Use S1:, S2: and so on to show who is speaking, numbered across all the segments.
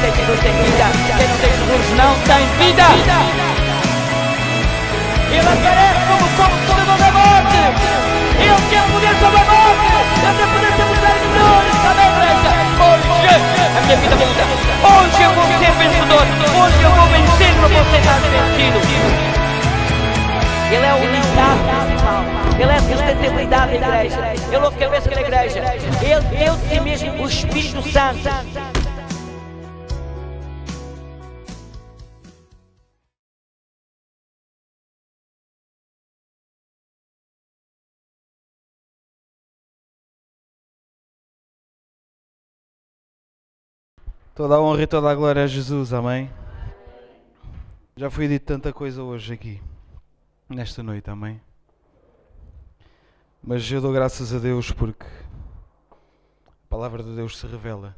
S1: tem Jesus tem vida. Quem não tem Jesus não tem vida. Ele aparece como conquistador da morte. Ele tem poder sobre a morte. Ele tem poder sobre os servidores. Sabe, igreja? Hoje a minha vida muda. Hoje eu vou ser vencedor. Hoje eu vou vencer, não vou ser mais vencido. Ele é a unidade principal. Ele é a sustentabilidade da igreja. Ele é o cabeça da igreja. Ele deu de si mesmo o Espírito Santo.
S2: Toda a honra e toda a glória a Jesus, amém? Já foi dito tanta coisa hoje aqui, nesta noite, amém? Mas eu dou graças a Deus porque a palavra de Deus se revela,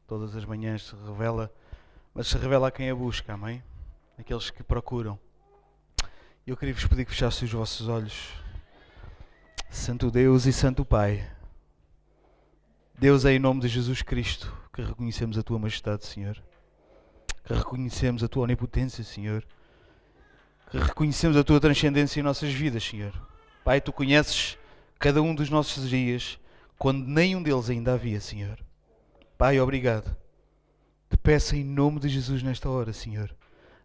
S2: todas as manhãs se revela, mas se revela a quem a busca, amém? Aqueles que procuram. Eu queria vos pedir que fechassem os vossos olhos. Santo Deus e Santo Pai, Deus, é em nome de Jesus Cristo que reconhecemos a Tua Majestade, Senhor. Que reconhecemos a Tua onipotência, Senhor. Que reconhecemos a Tua transcendência em nossas vidas, Senhor. Pai, Tu conheces cada um dos nossos dias, quando nenhum deles ainda havia, Senhor. Pai, obrigado. Te peço em nome de Jesus nesta hora, Senhor.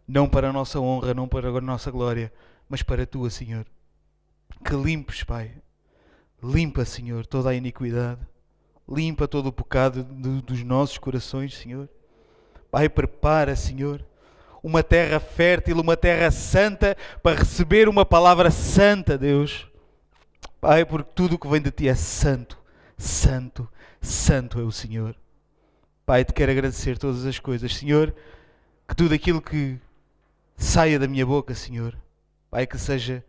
S2: Não para a nossa honra, não para a nossa glória, mas para a Tua, Senhor. Que limpes, Pai. Limpa, Senhor, toda a iniquidade. Limpa todo o pecado dos nossos corações, Senhor. Pai, prepara, Senhor, uma terra fértil, uma terra santa, para receber uma palavra santa, Deus. Pai, porque tudo o que vem de Ti é santo, santo, santo é o Senhor. Pai, Te quero agradecer todas as coisas, Senhor, que tudo aquilo que saia da minha boca, Senhor, Pai, que seja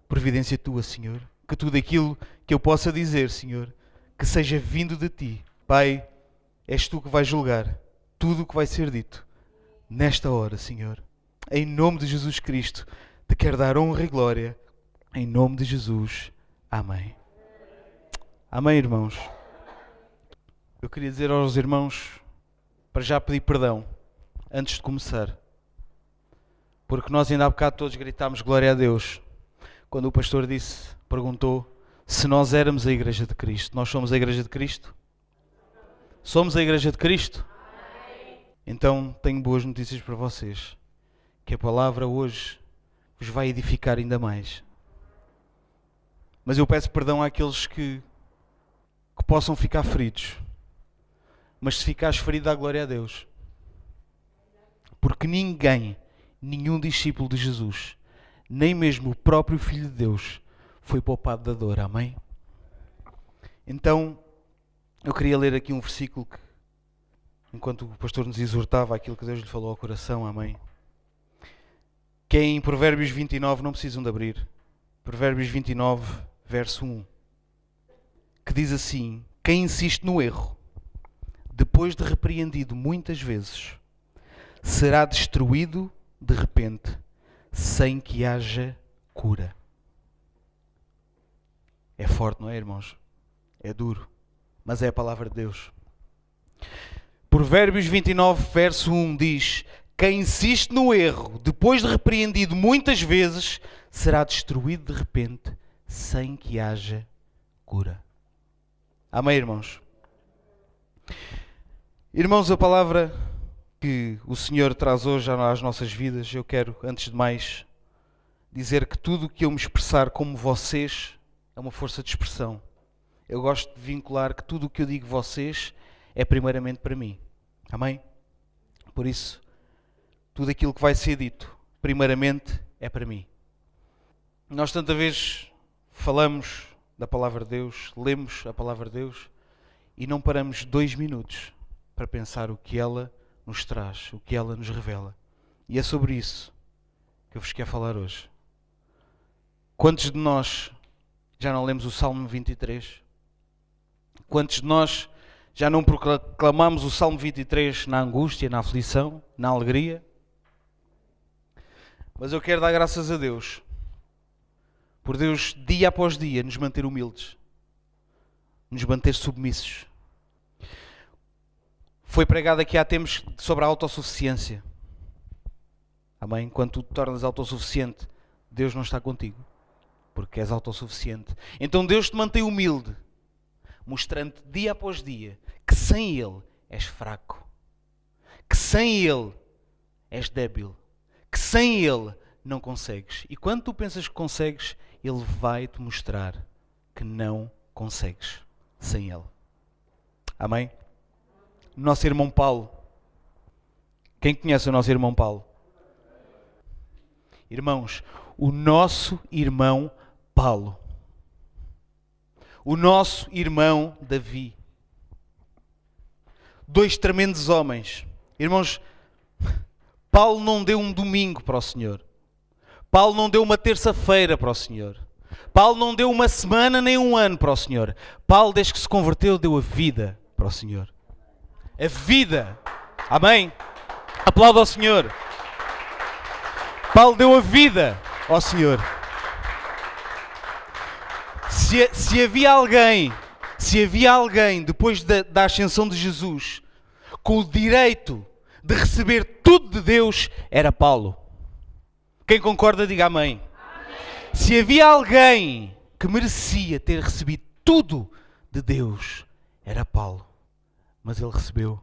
S2: providência Tua, Senhor. Que tudo aquilo que eu possa dizer, Senhor, que seja vindo de Ti. Pai, és Tu que vais julgar tudo o que vai ser dito nesta hora, Senhor. Em nome de Jesus Cristo, Te quero dar honra e glória. Em nome de Jesus. Amém. Amém, irmãos. Eu queria dizer aos irmãos para já pedir perdão antes de começar. Porque nós ainda há bocado todos gritámos glória a Deus. Quando o pastor perguntou se nós éramos a Igreja de Cristo. Nós somos a Igreja de Cristo? Somos a Igreja de Cristo? Então tenho boas notícias para vocês. Que a palavra hoje vos vai edificar ainda mais. Mas eu peço perdão àqueles que possam ficar feridos. Mas se ficares ferido, dá glória a Deus. Porque nenhum discípulo de Jesus, nem mesmo o próprio Filho de Deus, foi poupado da dor, amém? Então, eu queria ler aqui um versículo que, enquanto o pastor nos exortava aquilo que Deus lhe falou ao coração, amém? Que é em Provérbios 29, não precisam de abrir, Provérbios 29, verso 1, que diz assim: quem insiste no erro, depois de repreendido muitas vezes, será destruído de repente, sem que haja cura. É forte, não é, irmãos? É duro, mas é a palavra de Deus. Provérbios 29, verso 1 diz: quem insiste no erro, depois de repreendido muitas vezes, será destruído de repente, sem que haja cura. Amém, irmãos? Irmãos, a palavra que o Senhor traz hoje às nossas vidas, eu quero, antes de mais, dizer que tudo o que eu me expressar como vocês é uma força de expressão. Eu gosto de vincular que tudo o que eu digo vocês é primeiramente para mim. Amém? Por isso, tudo aquilo que vai ser dito, primeiramente, é para mim. Nós tanta vez falamos da palavra de Deus, lemos a palavra de Deus e não paramos 2 minutos para pensar o que ela nos traz, o que ela nos revela. E é sobre isso que eu vos quero falar hoje. Quantos de nós já não lemos o Salmo 23? Quantos de nós já não proclamamos o Salmo 23 na angústia, na aflição, na alegria? Mas eu quero dar graças a Deus, por Deus, dia após dia, nos manter humildes, nos manter submissos. Foi pregado aqui há tempos sobre a autossuficiência. Amém? Quando tu te tornas autossuficiente, Deus não está contigo, porque és autossuficiente. Então Deus te mantém humilde, mostrando-te dia após dia que sem Ele és fraco, que sem Ele és débil, que sem Ele não consegues. E quando tu pensas que consegues, Ele vai-te mostrar que não consegues sem Ele. Amém? Nosso irmão Paulo. Quem conhece o nosso irmão Paulo? Irmãos, o nosso irmão Paulo. O nosso irmão Davi. Dois tremendos homens. Irmãos, Paulo não deu um domingo para o Senhor. Paulo não deu uma terça-feira para o Senhor. Paulo não deu uma semana nem um ano para o Senhor. Paulo, desde que se converteu, deu a vida para o Senhor. A vida. Amém? Aplauda ao Senhor. Paulo deu a vida ao Senhor. Se havia alguém depois da ascensão de Jesus com o direito de receber tudo de Deus, era Paulo. Quem concorda, diga amém. Se havia alguém que merecia ter recebido tudo de Deus, era Paulo. Mas ele recebeu.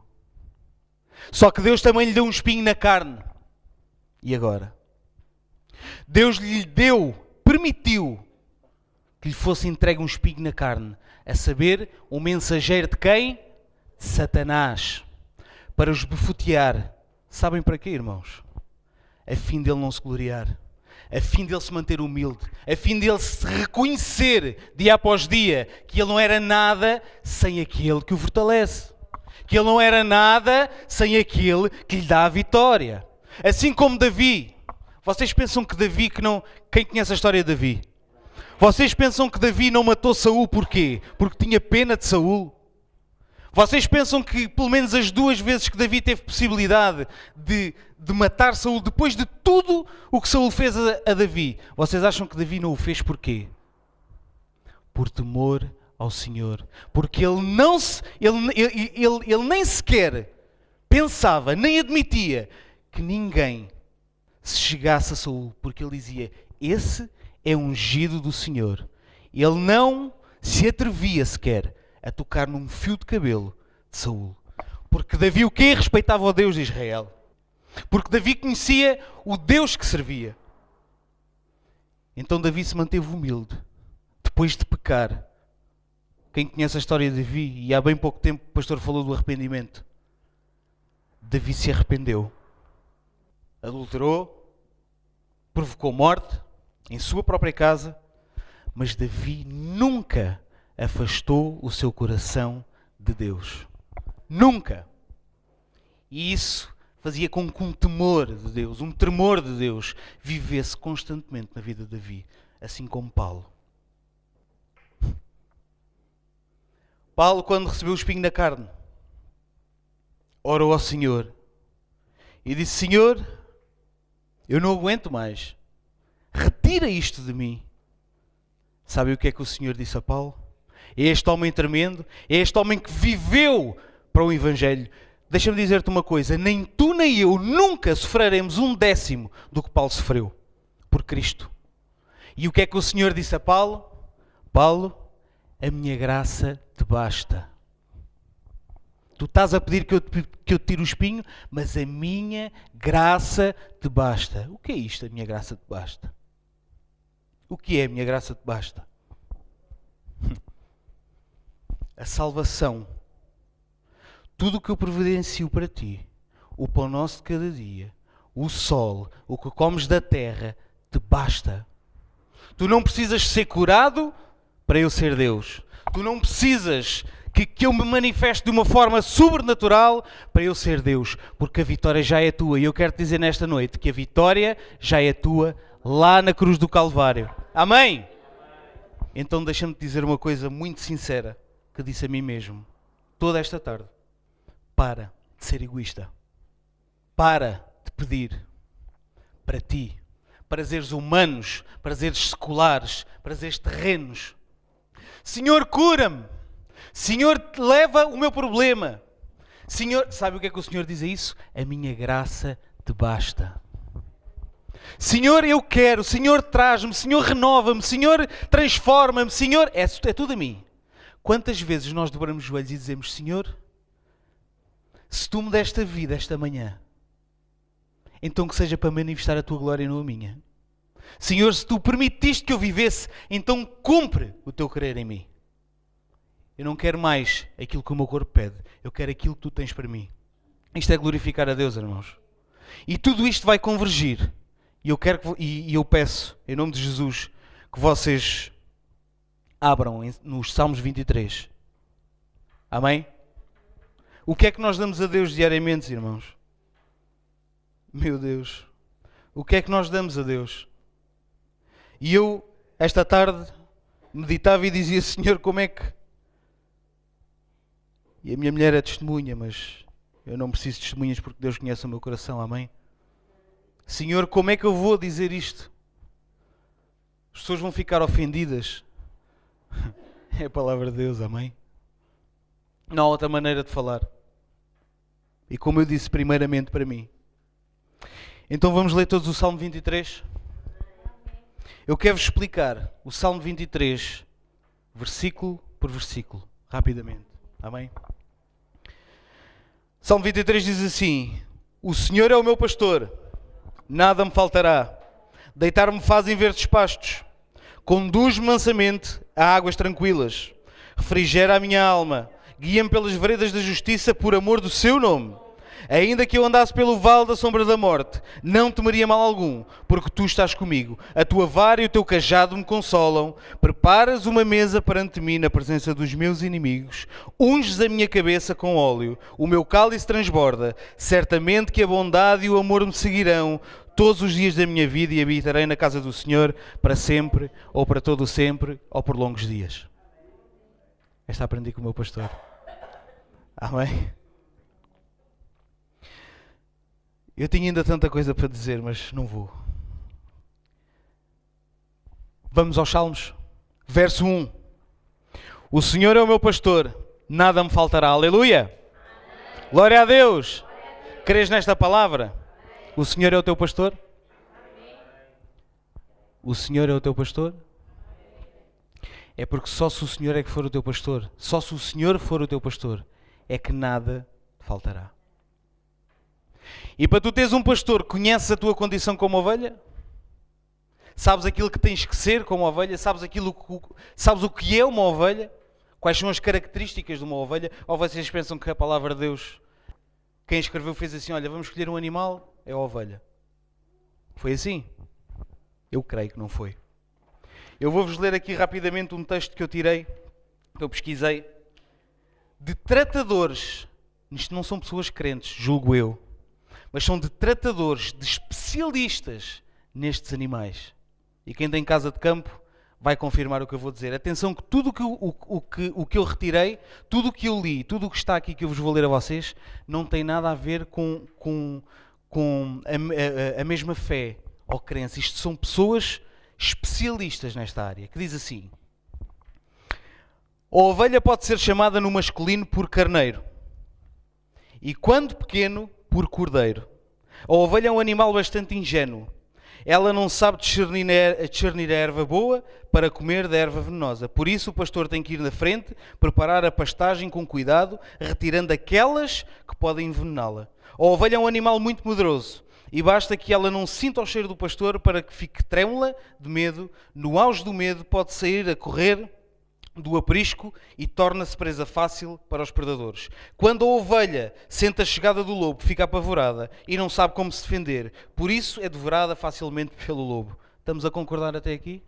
S2: Só que Deus também lhe deu um espinho na carne. E agora? Deus lhe permitiu que lhe fosse entregue um espinho na carne. A saber, um mensageiro de quem? De Satanás. Para os befutear. Sabem para quê, irmãos? A fim dele não se gloriar. A fim dele se manter humilde, a fim dele se reconhecer dia após dia que ele não era nada sem aquele que o fortalece, que ele não era nada sem aquele que lhe dá a vitória. Assim como Davi. Vocês pensam que Davi, quem conhece a história de Davi? Vocês pensam que Davi não matou Saul porquê? Porque tinha pena de Saul? Vocês pensam que pelo menos as 2 vezes que Davi teve possibilidade de matar Saul, depois de tudo o que Saul fez a Davi, vocês acham que Davi não o fez porquê? Por temor ao Senhor. Porque ele nem sequer pensava, nem admitia que ninguém se chegasse a Saul, porque ele dizia, esse é ungido do Senhor. Ele não se atrevia sequer a tocar num fio de cabelo de Saul. Porque Davi o quê? Respeitava o Deus de Israel. Porque Davi conhecia o Deus que servia. Então Davi se manteve humilde. Depois de pecar. Quem conhece a história de Davi, e há bem pouco tempo o pastor falou do arrependimento. Davi se arrependeu. Adulterou. Provocou morte em sua própria casa. Mas Davi nunca afastou o seu coração de Deus. Nunca. E isso fazia com que um temor de Deus, um tremor de Deus, vivesse constantemente na vida de Davi, assim como Paulo. Paulo, quando recebeu o espinho na carne, orou ao Senhor e disse, Senhor, eu não aguento mais. Retira isto de mim. Sabe o que é que o Senhor disse a Paulo? É este homem tremendo, é este homem que viveu para o Evangelho. Deixa-me dizer-te uma coisa, nem tu nem eu nunca sofreremos 1/10 do que Paulo sofreu por Cristo. E o que é que o Senhor disse a Paulo? Paulo, a minha graça te basta. Tu estás a pedir que eu te tire o espinho, mas a minha graça te basta. O que é isto, a minha graça te basta? O que é a minha graça te basta? A salvação. Tudo o que eu providencio para ti, o pão nosso de cada dia, o sol, o que comes da terra, te basta. Tu não precisas ser curado para eu ser Deus. Tu não precisas que eu me manifeste de uma forma sobrenatural para eu ser Deus, porque a vitória já é tua. E eu quero te dizer nesta noite que a vitória já é tua lá na cruz do Calvário. Amém? Então deixa-me dizer uma coisa muito sincera que disse a mim mesmo toda esta tarde. Para de ser egoísta. Para de pedir para ti. Prazeres humanos, prazeres seculares, prazeres terrenos. Senhor, cura-me. Senhor, leva o meu problema. Senhor, sabe o que é que o Senhor diz a isso? A minha graça te basta. Senhor, eu quero. Senhor, traz-me. Senhor, renova-me. Senhor, transforma-me. Senhor, é tudo a mim. Quantas vezes nós dobramos os joelhos e dizemos: Senhor, se tu me deste a vida esta manhã, então que seja para manifestar a tua glória e não a minha. Senhor, se tu permitiste que eu vivesse, então cumpre o teu querer em mim. Eu não quero mais aquilo que o meu corpo pede. Eu quero aquilo que tu tens para mim. Isto é glorificar a Deus, irmãos. E tudo isto vai convergir. E eu peço, em nome de Jesus, que vocês abram nos Salmos 23. Amém? O que é que nós damos a Deus diariamente, irmãos? Meu Deus. O que é que nós damos a Deus? E eu, esta tarde, meditava e dizia: Senhor, como é que... E a minha mulher é testemunha, mas eu não preciso de testemunhas porque Deus conhece o meu coração, amém? Senhor, como é que eu vou dizer isto? As pessoas vão ficar ofendidas. É a palavra de Deus, amém? Não há outra maneira de falar. E como eu disse, primeiramente para mim. Então vamos ler todos o Salmo 23? Eu quero-vos explicar o Salmo 23, versículo por versículo, rapidamente. Amém? Salmo 23 diz assim: O Senhor é o meu pastor, nada me faltará. Deitar-me faz em verdes pastos. Conduz-me mansamente a águas tranquilas. Refrigera a minha alma. Guia-me pelas veredas da justiça por amor do seu nome. Ainda que eu andasse pelo vale da sombra da morte, não temeria mal algum, porque tu estás comigo. A tua vara e o teu cajado me consolam. Preparas uma mesa perante mim na presença dos meus inimigos. Unges a minha cabeça com óleo. O meu cálice transborda. Certamente que a bondade e o amor me seguirão todos os dias da minha vida e habitarei na casa do Senhor para sempre, ou para todo o sempre, ou por longos dias. Esta aprendi com o meu pastor. Amém? Eu tinha ainda tanta coisa para dizer, mas não vou. Vamos aos Salmos. Verso 1. O Senhor é o meu pastor, nada me faltará. Aleluia! Amém. Glória a Deus! Crês nesta palavra? Amém. O Senhor é o teu pastor? Amém. O Senhor é o teu pastor? É porque só se o Senhor é que for o teu pastor, só se o Senhor for o teu pastor, é que nada te faltará. E para tu teres um pastor, conheces a tua condição como ovelha? Sabes aquilo que tens que ser como ovelha? Sabes o que é uma ovelha? Quais são as características de uma ovelha? Ou vocês pensam que a palavra de Deus, quem escreveu fez assim: olha, vamos escolher um animal, é a ovelha. Foi assim? Eu creio que não foi. Eu vou-vos ler aqui rapidamente um texto que eu tirei, que eu pesquisei, de tratadores. Isto não são pessoas crentes, julgo eu, mas são de tratadores, de especialistas nestes animais. E quem tem casa de campo vai confirmar o que eu vou dizer. Atenção que tudo o que eu retirei, tudo o que eu li, tudo o que está aqui que eu vos vou ler a vocês, não tem nada a ver com a mesma fé ou crença. Isto são pessoas especialistas nesta área, que diz assim: a ovelha pode ser chamada no masculino por carneiro e quando pequeno por cordeiro. A ovelha é um animal bastante ingênuo. Ela não sabe discernir a erva boa para comer da erva venenosa. Por isso o pastor tem que ir na frente, preparar a pastagem com cuidado, retirando aquelas que podem envenená-la. A ovelha é um animal muito medroso e basta que ela não sinta o cheiro do pastor para que fique trêmula de medo. No auge do medo pode sair a correr do aprisco e torna-se presa fácil para os predadores. Quando a ovelha sente a chegada do lobo, fica apavorada e não sabe como se defender. Por isso é devorada facilmente pelo lobo. Estamos a concordar até aqui?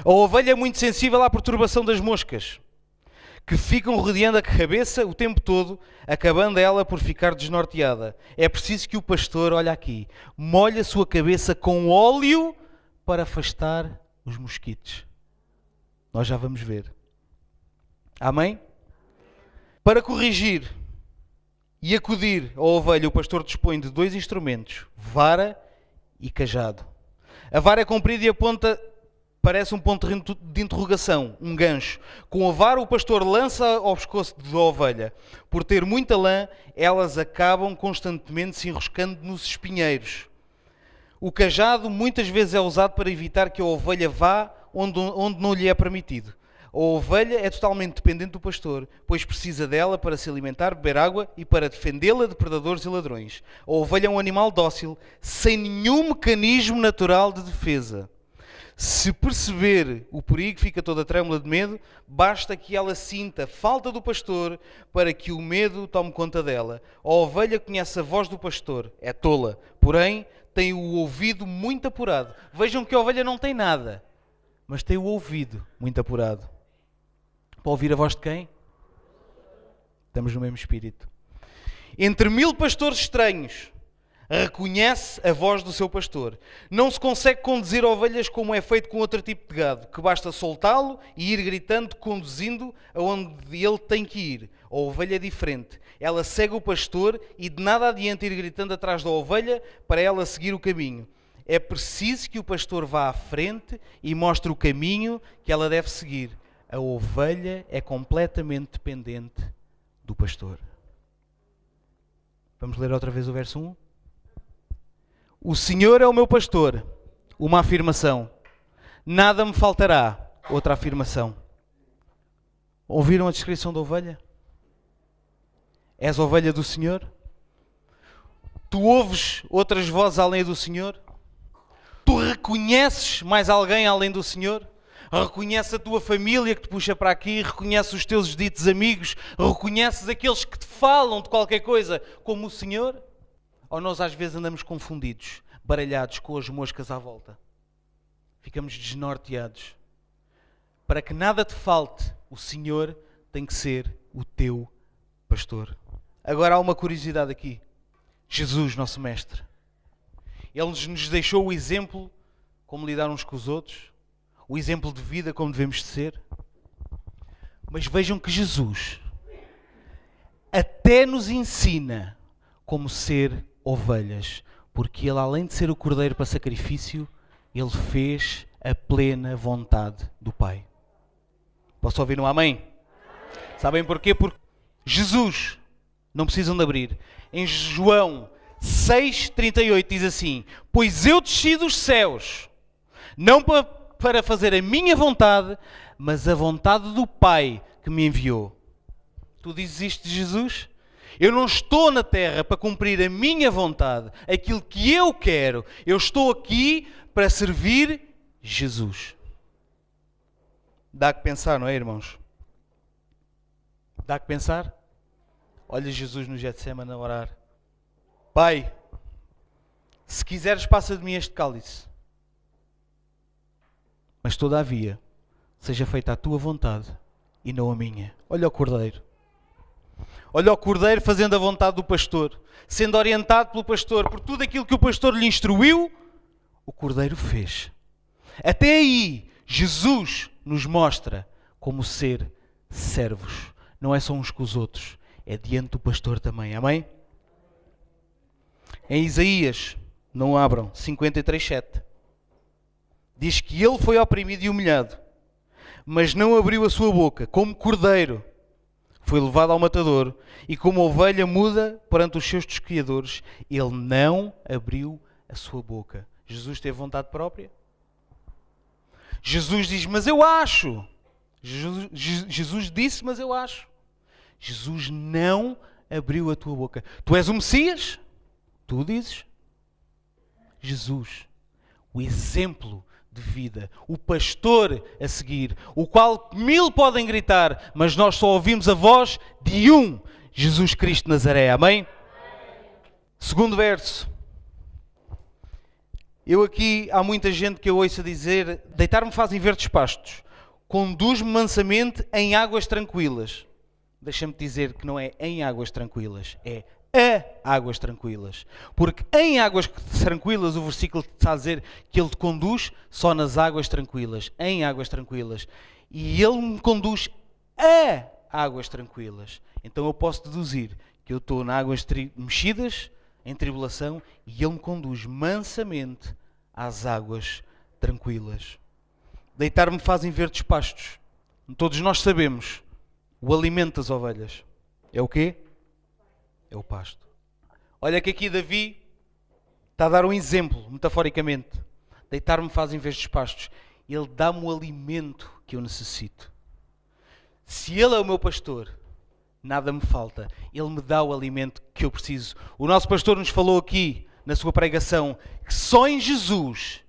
S2: A ovelha é muito sensível à perturbação das moscas, que ficam rodeando a cabeça o tempo todo, acabando ela por ficar desnorteada. É preciso que o pastor, olha aqui, molhe a sua cabeça com óleo para afastar os mosquitos. Nós já vamos ver. Amém? Para corrigir e acudir a ovelha, o pastor dispõe de 2 instrumentos, vara e cajado. A vara é comprida e aponta parece um ponto de interrogação, um gancho. Com a vara o pastor lança ao pescoço da ovelha. Por ter muita lã, elas acabam constantemente se enroscando nos espinheiros. O cajado muitas vezes é usado para evitar que a ovelha vá onde não lhe é permitido. A ovelha é totalmente dependente do pastor, pois precisa dela para se alimentar, beber água e para defendê-la de predadores e ladrões. A ovelha é um animal dócil, sem nenhum mecanismo natural de defesa. Se perceber o perigo, fica toda trêmula de medo, basta que ela sinta a falta do pastor para que o medo tome conta dela. A ovelha conhece a voz do pastor, é tola, porém tem o ouvido muito apurado. Vejam que a ovelha não tem nada, mas tem o ouvido muito apurado. Para ouvir a voz de quem? Estamos no mesmo espírito. Entre 1000 pastores estranhos, reconhece a voz do seu pastor. Não se consegue conduzir ovelhas como é feito com outro tipo de gado, que basta soltá-lo e ir gritando, conduzindo aonde ele tem que ir. A ovelha é diferente. Ela segue o pastor e de nada adianta ir gritando atrás da ovelha para ela seguir o caminho. É preciso que o pastor vá à frente e mostre o caminho que ela deve seguir. A ovelha é completamente dependente do pastor. Vamos ler outra vez o verso 1? O Senhor é o meu pastor. Uma afirmação. Nada me faltará. Outra afirmação. Ouviram a descrição da ovelha? És ovelha do Senhor? Tu ouves outras vozes além do Senhor? Tu reconheces mais alguém além do Senhor? Reconheces a tua família que te puxa para aqui, reconheces os teus ditos amigos, reconheces aqueles que te falam de qualquer coisa como o Senhor? Ou nós às vezes andamos confundidos, baralhados com as moscas à volta? Ficamos desnorteados. Para que nada te falte, o Senhor tem que ser o teu pastor. Agora há uma curiosidade aqui. Jesus, nosso Mestre, Ele nos deixou o exemplo como lidar uns com os outros, o exemplo de vida como devemos de ser. Mas vejam que Jesus até nos ensina como ser ovelhas, porque Ele, além de ser o cordeiro para sacrifício, Ele fez a plena vontade do Pai. Posso ouvir um amém? Sabem porquê? Porque Jesus, não precisam de abrir, em João 6,38 diz assim: pois eu desci dos céus, não para fazer a minha vontade, mas a vontade do Pai que me enviou. Tu dizes isto de Jesus? Eu não estou na terra para cumprir a minha vontade, aquilo que eu quero. Eu estou aqui para servir Jesus. Dá que pensar, não é, irmãos? Dá que pensar? Olha Jesus no Getsemane a orar. Pai, se quiseres passa de mim este cálice. Mas todavia, seja feita a tua vontade e não a minha. Olha o Cordeiro. Olha o Cordeiro fazendo a vontade do pastor, sendo orientado pelo pastor, por tudo aquilo que o pastor lhe instruiu, o Cordeiro fez. Até aí, Jesus nos mostra como ser servos. Não é só uns com os outros, é diante do pastor também. Amém? Em Isaías, não abram, 53:7. Diz que ele foi oprimido e humilhado, mas não abriu a sua boca, como cordeiro. Foi levado ao matadouro, e como ovelha muda perante os seus tosquiadores, ele não abriu a sua boca. Jesus teve vontade própria? Jesus diz, mas eu acho. Jesus disse, mas eu acho. Jesus não abriu a tua boca. Tu és o Messias? Tu dizes. Jesus, o exemplo de vida, o pastor a seguir, o qual 1000 podem gritar, mas nós só ouvimos a voz de um, Jesus Cristo de Nazaré. Amém? Segundo verso. Eu aqui, há muita gente que eu ouço dizer, deitar-me fazem verdes pastos, conduz-me mansamente em águas tranquilas. Deixa-me dizer que não é em águas tranquilas, é a águas tranquilas. Porque em águas tranquilas, o versículo está a dizer que Ele te conduz só nas águas tranquilas, em águas tranquilas. E Ele me conduz a águas tranquilas. Então eu posso deduzir que eu estou em águas mexidas, em tribulação, e Ele me conduz mansamente às águas tranquilas. Deitar-me fazem verdes pastos. Todos nós sabemos, o alimento das ovelhas é o quê? É o pasto. Olha que aqui Davi está a dar um exemplo, metaforicamente. Deitar-me fazem verdes pastos. Ele dá-me o alimento que eu necessito. Se Ele é o meu pastor, nada me falta. Ele me dá o alimento que eu preciso. O nosso pastor nos falou aqui, na sua pregação, que só em Jesus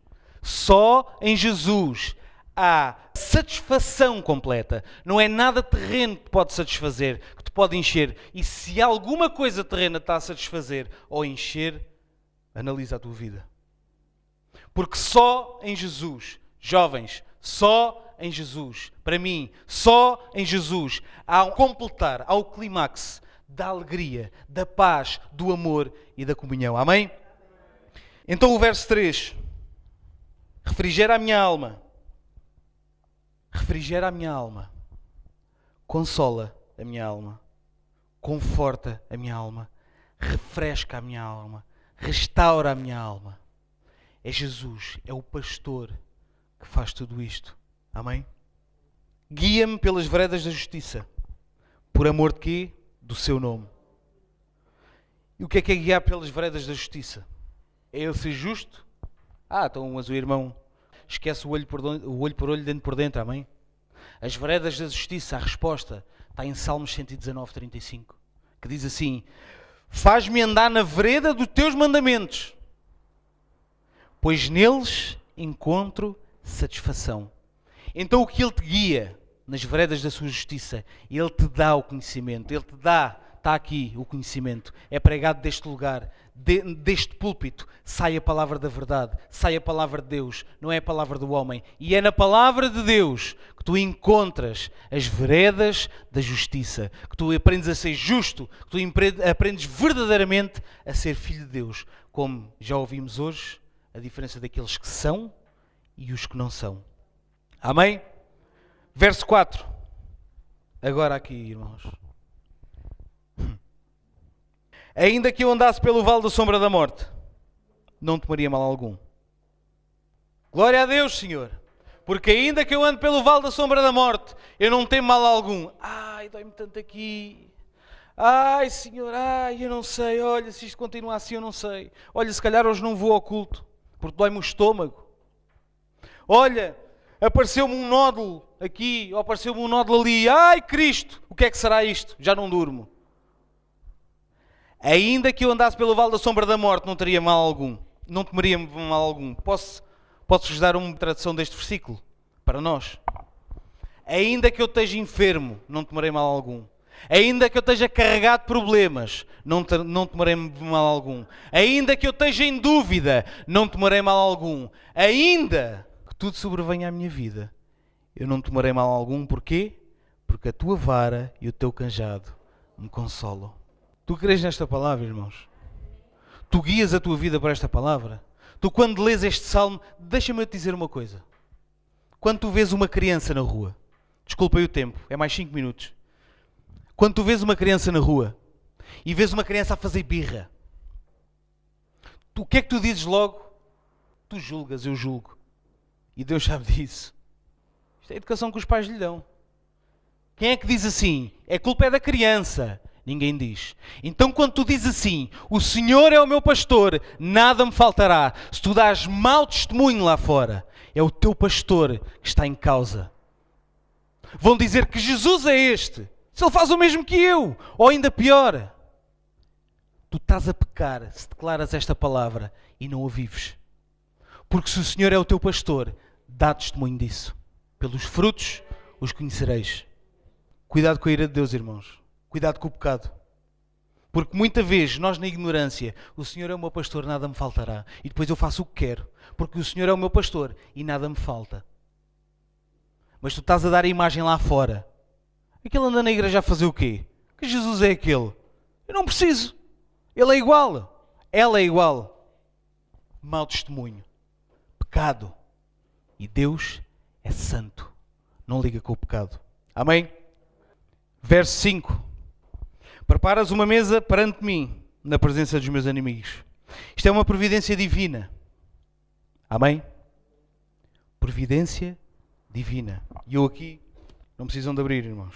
S2: há satisfação completa. Não é nada terreno que te pode satisfazer, que te pode encher. E se alguma coisa terrena te está a satisfazer ou encher, analisa a tua vida. Porque só em Jesus, jovens, só em Jesus, para mim, só em Jesus, há um completar, há o clímax da alegria, da paz, do amor e da comunhão. Amém? Então o verso 3. Refrigera a minha alma. Refrigera a minha alma. Consola a minha alma. Conforta a minha alma. Refresca a minha alma. Restaura a minha alma. É Jesus, é o pastor que faz tudo isto. Amém? Guia-me pelas veredas da justiça. Por amor de quê? Do seu nome. E o que é guiar pelas veredas da justiça? É ele ser justo? Então, mas o irmão esquece o olho por olho, dentro por dentro, amém? As veredas da justiça, a resposta está em Salmos 119, 35, que diz assim: faz-me andar na vereda dos teus mandamentos, pois neles encontro satisfação. Então o que Ele te guia nas veredas da sua justiça, Ele te dá o conhecimento, Ele te dá, está aqui o conhecimento, é pregado deste lugar, deste púlpito, sai a palavra da verdade, sai a palavra de Deus, não é a palavra do homem. E é na palavra de Deus que tu encontras as veredas da justiça, que tu aprendes a ser justo, que tu aprendes verdadeiramente a ser filho de Deus, como já ouvimos hoje, a diferença daqueles que são e os que não são. Amém? Verso 4. Agora aqui, irmãos. Ainda que eu andasse pelo vale da sombra da morte, não temeria mal algum. Glória a Deus, Senhor. Porque ainda que eu ande pelo vale da sombra da morte, eu não temo mal algum. Dói-me tanto aqui. Senhor, eu não sei. Olha, se isto continua assim, eu não sei. Olha, se calhar hoje não vou ao culto, porque dói-me o estômago. Olha, apareceu-me um nódulo aqui, ou apareceu-me um nódulo ali. Cristo, o que é que será isto? Já não durmo. Ainda que eu andasse pelo vale da sombra da morte, não teria mal algum. Não temeria mal algum. Posso-vos dar uma tradução deste versículo para nós? Ainda que eu esteja enfermo, não temerei mal algum. Ainda que eu esteja carregado de problemas, não temerei mal algum. Ainda que eu esteja em dúvida, não temerei mal algum. Ainda que tudo sobrevenha à minha vida, eu não temerei mal algum. Porquê? Porque a tua vara e o teu cajado me consolam. Tu crês nesta palavra, irmãos? Tu guias a tua vida para esta palavra? Tu, quando lês este salmo, deixa-me te dizer uma coisa. Quando tu vês uma criança na rua, desculpa aí o tempo, é mais 5 minutos. Quando tu vês uma criança na rua e vês uma criança a fazer birra, o que é que tu dizes logo? Tu julgas, eu julgo. E Deus sabe disso. Isto é a educação que os pais lhe dão. Quem é que diz assim? A culpa é da criança. Ninguém diz. Então quando tu dizes assim, o Senhor é o meu pastor, nada me faltará. Se tu dás mau testemunho lá fora, é o teu pastor que está em causa. Vão dizer que Jesus é este. Se ele faz o mesmo que eu, ou ainda pior. Tu estás a pecar se declaras esta palavra e não a vives. Porque se o Senhor é o teu pastor, dá testemunho disso. Pelos frutos os conhecereis. Cuidado com a ira de Deus, irmãos. Cuidado com o pecado. Porque muita vez nós na ignorância, o Senhor é o meu pastor, nada me faltará. E depois eu faço o que quero. Porque o Senhor é o meu pastor e nada me falta. Mas tu estás a dar a imagem lá fora. Aquele anda na igreja a fazer o quê? Que Jesus é aquele. Eu não preciso. Ele é igual. Ela é igual. Mau testemunho. Pecado. E Deus é santo. Não liga com o pecado. Amém? Verso 5. Preparas uma mesa perante mim, na presença dos meus inimigos. Isto é uma providência divina. Amém? Providência divina. E eu aqui, não precisam de abrir, irmãos.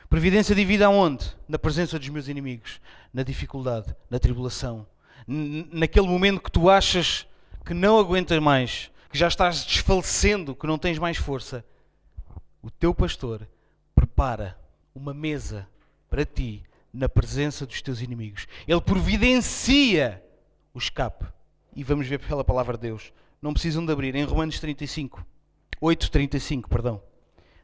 S2: Providência divina aonde? Na presença dos meus inimigos, na dificuldade, na tribulação, naquele momento que tu achas que não aguentas mais, que já estás desfalecendo, que não tens mais força. O teu pastor prepara uma mesa para ti na presença dos teus inimigos. Ele providencia o escape. E vamos ver pela palavra de Deus. Não precisam de abrir. Em Romanos 8:35, perdão.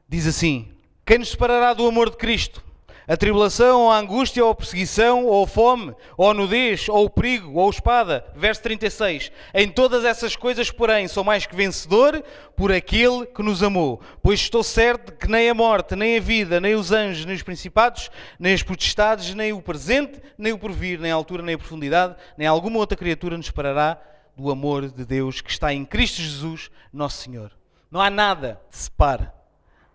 S2: Diz assim: quem nos separará do amor de Cristo? A tribulação, ou a angústia, ou a perseguição, ou a fome, ou a nudez, ou o perigo, ou a espada. Verso 36. Em todas essas coisas, porém, sou mais que vencedor por aquele que nos amou. Pois estou certo de que nem a morte, nem a vida, nem os anjos, nem os principados, nem as potestades, nem o presente, nem o porvir, nem a altura, nem a profundidade, nem alguma outra criatura nos separará do amor de Deus que está em Cristo Jesus, nosso Senhor. Não há nada que separe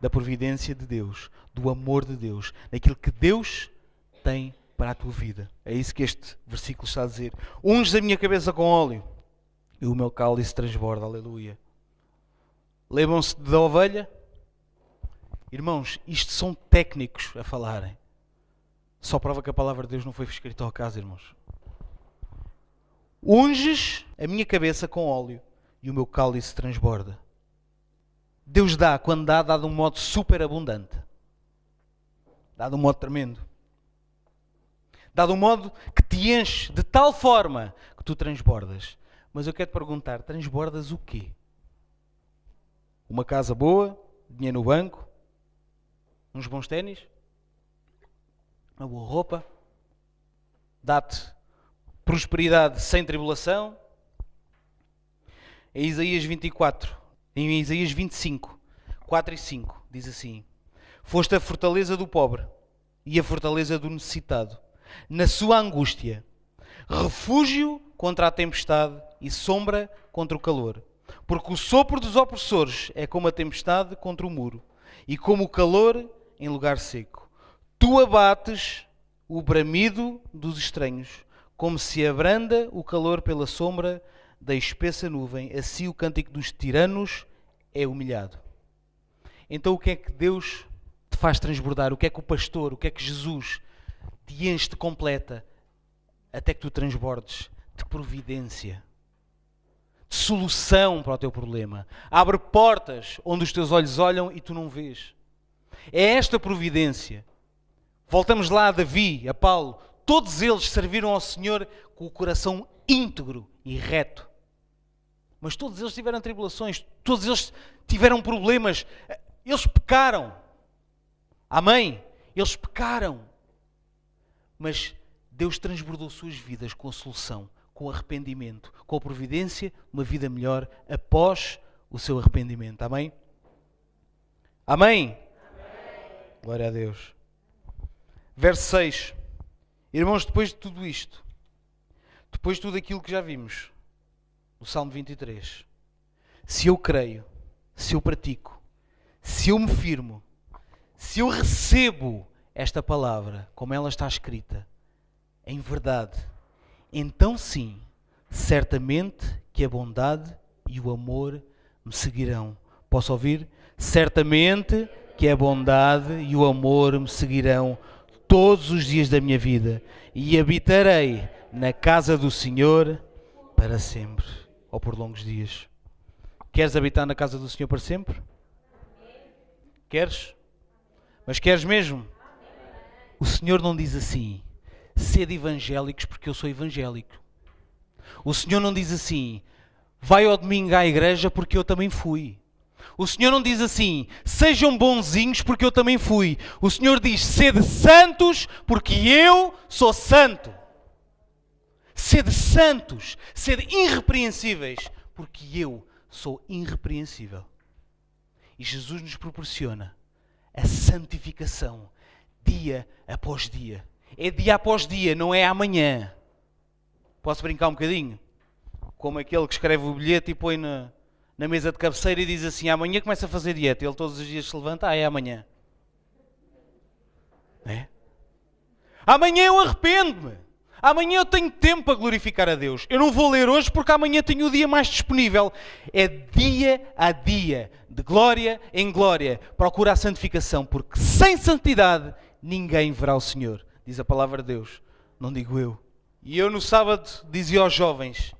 S2: da providência de Deus, do amor de Deus, daquilo que Deus tem para a tua vida. É isso que este versículo está a dizer. Unges a minha cabeça com óleo e o meu cálice transborda. Aleluia. Lembram-se da ovelha? Irmãos, isto são técnicos a falarem. Só prova que a palavra de Deus não foi escrita ao acaso, irmãos. Unges a minha cabeça com óleo e o meu cálice transborda. Deus dá, quando dá de um modo super abundante. Dá de um modo tremendo. Dá de um modo que te enche de tal forma que tu transbordas. Mas eu quero te perguntar, transbordas o quê? Uma casa boa, dinheiro no banco, uns bons ténis, uma boa roupa, dá-te prosperidade sem tribulação. Em Isaías 24, em Isaías 25, 4 e 5, diz assim: foste a fortaleza do pobre e a fortaleza do necessitado, na sua angústia, refúgio contra a tempestade e sombra contra o calor. Porque o sopro dos opressores é como a tempestade contra o muro, e como o calor em lugar seco. Tu abates o bramido dos estranhos, como se abranda o calor pela sombra da espessa nuvem, assim o cântico dos tiranos é humilhado. Então o que é que Deus te faz transbordar? O que é que o pastor, o que é que Jesus te enche, te completa, até que tu transbordes de providência, de solução para o teu problema. Abre portas onde os teus olhos olham e tu não vês. É esta providência. Voltamos lá a Davi, a Paulo. Todos eles serviram ao Senhor com o coração íntegro e reto. Mas todos eles tiveram tribulações, todos eles tiveram problemas. Eles pecaram. Amém? Eles pecaram. Mas Deus transbordou suas vidas com a solução, com o arrependimento, com a providência, uma vida melhor após o seu arrependimento. Amém? Amém? Amém. Glória a Deus. Verso 6. Irmãos, depois de tudo isto, depois de tudo aquilo que já vimos, no Salmo 23, se eu creio, se eu pratico, se eu me firmo, se eu recebo esta palavra, como ela está escrita, em verdade, então sim, certamente que a bondade e o amor me seguirão. Posso ouvir? Certamente que a bondade e o amor me seguirão todos os dias da minha vida e habitarei na casa do Senhor para sempre, ou por longos dias. Queres habitar na casa do Senhor para sempre? Queres? Mas queres mesmo? O Senhor não diz assim: sede evangélicos porque eu sou evangélico. O Senhor não diz assim: vai ao domingo à igreja porque eu também fui. O Senhor não diz assim: sejam bonzinhos porque eu também fui. O Senhor diz: sede santos porque eu sou santo. Sede santos, sede irrepreensíveis porque eu sou irrepreensível. E Jesus nos proporciona a santificação dia após dia. É dia após dia, não é amanhã. Posso brincar um bocadinho? Como aquele que escreve o bilhete e põe na mesa de cabeceira e diz assim: amanhã começa a fazer dieta. Ele todos os dias se levanta: é amanhã. É? Amanhã eu arrependo-me. Amanhã eu tenho tempo para glorificar a Deus. Eu não vou ler hoje porque amanhã tenho o dia mais disponível. É dia a dia, de glória em glória. Procura a santificação, porque sem santidade ninguém verá o Senhor. Diz a palavra de Deus, não digo eu. E eu no sábado dizia aos jovens,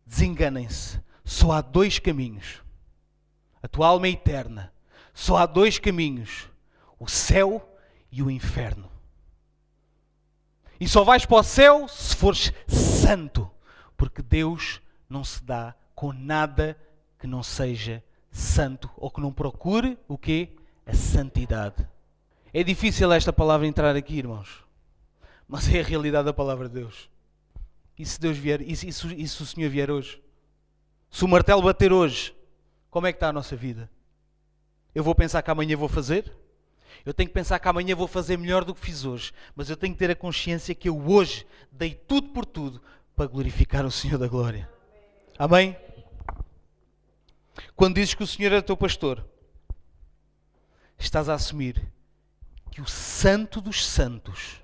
S2: desenganem-se, só há 2 caminhos. A tua alma é eterna. Só há 2 caminhos, o céu e o inferno. E só vais para o céu se fores santo, porque Deus não se dá com nada que não seja santo ou que não procure o quê? A santidade. É difícil esta palavra entrar aqui, irmãos, mas é a realidade da palavra de Deus. E se Deus vier, e se o Senhor vier hoje? Se o martelo bater hoje, como é que está a nossa vida? Eu vou pensar que amanhã vou fazer? Eu tenho que pensar que amanhã vou fazer melhor do que fiz hoje. Mas eu tenho que ter a consciência que eu hoje dei tudo por tudo para glorificar o Senhor da glória. Amém? Quando dizes que o Senhor é o teu pastor, estás a assumir que o Santo dos Santos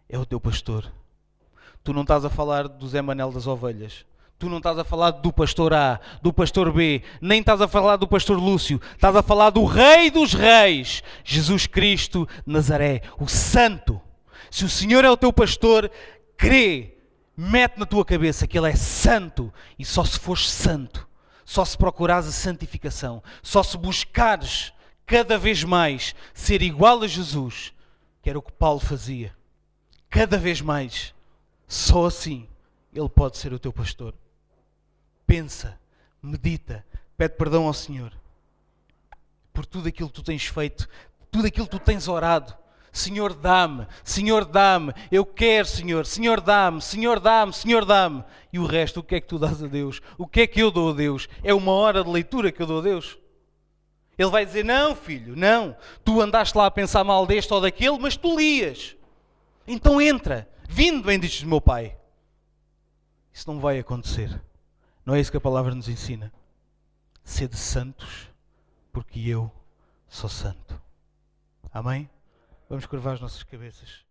S2: é o teu pastor. Tu não estás a falar do Zé Manel das ovelhas. Tu não estás a falar do pastor A, do pastor B, nem estás a falar do pastor Lúcio. Estás a falar do Rei dos Reis, Jesus Cristo Nazaré, o Santo. Se o Senhor é o teu pastor, crê, mete na tua cabeça que Ele é santo. E só se fores santo, só se procurares a santificação, só se buscares cada vez mais ser igual a Jesus, que era o que Paulo fazia, cada vez mais, só assim Ele pode ser o teu pastor. Pensa, medita, pede perdão ao Senhor por tudo aquilo que tu tens feito, tudo aquilo que tu tens orado. Senhor, dá-me, eu quero, Senhor, Senhor, dá-me, Senhor, dá-me, Senhor, dá-me. E o resto, o que é que tu dás a Deus? O que é que eu dou a Deus? É uma hora de leitura que eu dou a Deus? Ele vai dizer, não, filho, não, tu andaste lá a pensar mal deste ou daquele, mas tu lias. Então entra, vindo, benditos do meu Pai. Isso não vai acontecer. Não é isso que a palavra nos ensina. Sede santos, porque eu sou santo. Amém? Vamos curvar as nossas cabeças.